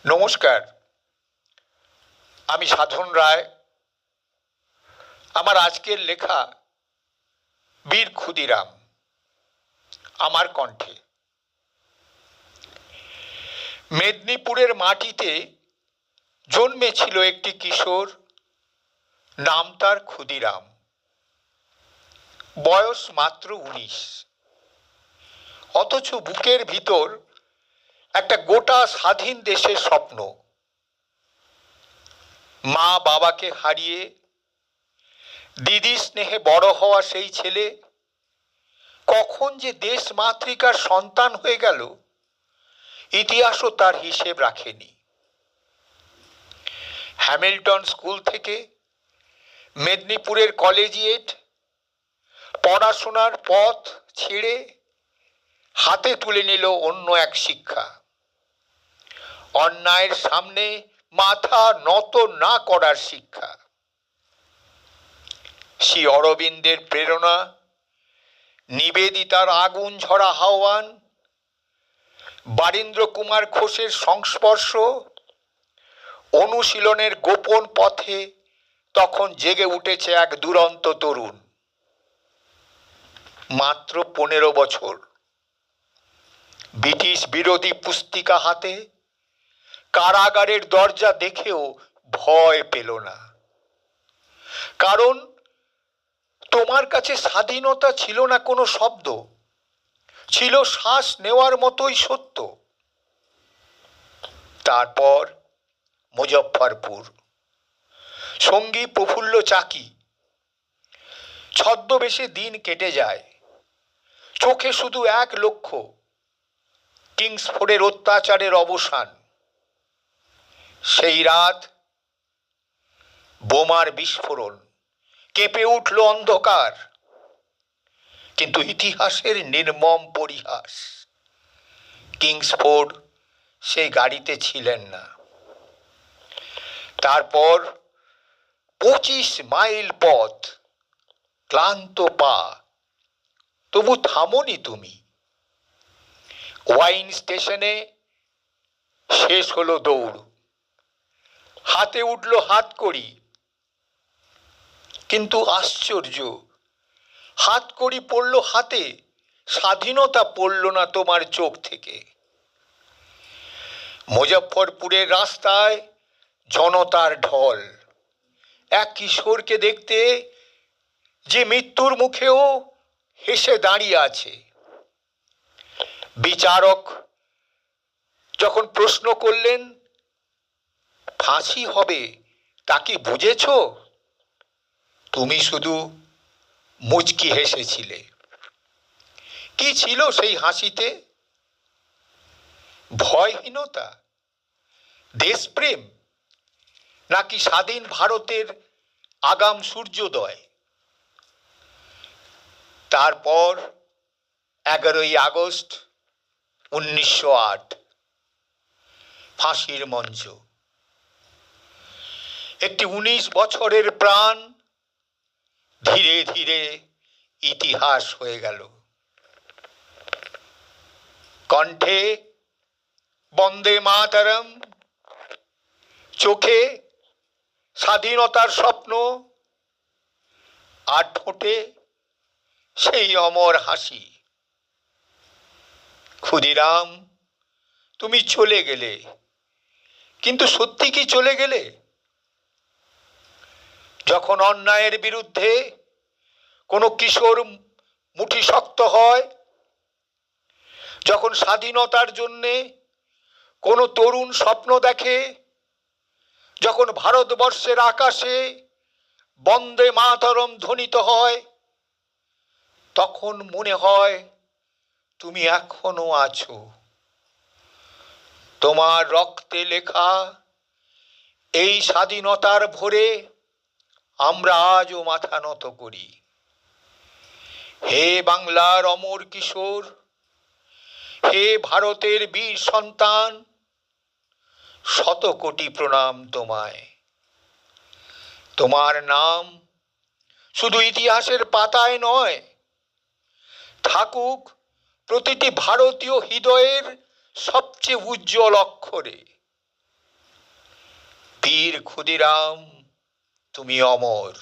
নমস্কার, আমি সাধন রায়। আমার আজকের লেখা বীর ক্ষুদিরাম আমার কণ্ঠে। মেদিনীপুরের মাটিতে জন্মেছিল একটি কিশোর, নাম তার ক্ষুদিরাম। বয়স মাত্র 19, অথচ বুকের ভিতর একটা গোটা স্বাধীন দেশের স্বপ্ন। মা বাবাকে হারিয়ে দিদি স্নেহে বড় হওয়া সেই ছেলে কখন যে দেশ মাতৃকার সন্তান হয়ে গেল, ইতিহাসও তার হিসেব রাখেনি। হ্যামিল্টন স্কুল থেকে মেদিনীপুরের কলেজিয়েট পড়াশোনার পথ ছেড়ে হাতে তুলে নিল অন্য এক শিক্ষা, অন্যায়ের সামনে মাথা নত না করার শিক্ষা। শ্রী অরবিন্দের প্রেরণা, নিবেদিতার আগুন ঝরা আহ্বান, বারীন্দ্র কুমার ঘোষের সংস্পর্শ, অনুশীলনের গোপন পথে তখন জেগে উঠেছে এক দুরন্ত তরুণ। মাত্র 15 বছর, ব্রিটিশ বিরোধী পুস্তিকা হাতে, কারাগারের দরজা দেখেও ভয় পেল না। কারণ তোমার কাছে স্বাধীনতা ছিল না কোনো শব্দ, ছিল শ্বাস নেওয়ার মতোই সত্য। তারপর মুজফ্ফরপুর, সঙ্গী প্রফুল্ল চাকি। ছদ্মবেশে দিন কেটে যায়, চোখে শুধু এক লক্ষ্য, কিংসফোর্ডের অত্যাচারের অবসান। সেই রাত বোমার বিস্ফোরণ, কেঁপে উঠল অন্ধকার। কিন্তু ইতিহাসের নির্মম পরিহাস, কিংসফোর্ড সেই গাড়িতে ছিলেন না। তারপর 25 মাইল পথ, ক্লান্ত পা, তবু থামোনি তুমি। ওয়াইন স্টেশনে শেষ হলো দৌড়, হাতে উঠল হাতকড়ি। কিন্তু আশ্চর্য, হাতকড়ি পড়ল হাতে, স্বাধীনতা পড়ল না তোমার চোখ থেকে। মুজফ্ফরপুরের রাস্তায় জনতার ঢল, এক কিশোরকে দেখতে যে মৃত্যুর মুখেও হেসে দাঁড়িয়ে আছে। বিচারক যখন প্রশ্ন করলেন, ফাঁসি হবে তা কি বুঝেছ? তুমি শুধু মুচকি হেসেছিলে। কি ছিল সেই হাসিতে? ভয়হীনতা, দেশপ্রেম, নাকি স্বাধীন ভারতের আগাম সূর্যোদয়? তারপর 11ই আগস্ট 1908, ফাঁসির মঞ্চ। একটি 19 বছরের প্রাণ ধীরে ধীরে ইতিহাস হয়ে গেল। কণ্ঠে বন্দে মাতরম, চোখে স্বাধীনতার স্বপ্ন, আর ঠোঁটে সেই অমর হাসি। ক্ষুদিরাম, তুমি চলে গেলে, কিন্তু সত্যি কি চলে গেলে? যখন অন্যায়ের বিরুদ্ধে কোনো কিশোর মুঠি শক্ত হয়, যখন স্বাধীনতার জন্যে কোনো তরুণ স্বপ্ন দেখে, যখন ভারতবর্ষের আকাশে বন্দে মাতরম ধ্বনিত হয়, তখন মনে হয় তুমি এখনো আছো। তোমার রক্তে লেখা এই স্বাধীনতার ভোরে আমরা আজও মাথা নত করি। হে বাংলার অমর কিশোর, হে ভারতের বীর সন্তান, শত কোটি প্রণাম তোমায়। তোমার নাম শুধু ইতিহাসের পাতায় নয়, থাকুক প্রতিটি ভারতীয় হৃদয়ের সবচেয়ে উজ্জ্বল অক্ষরে। ক্ষুদিরাম তুমি অমর।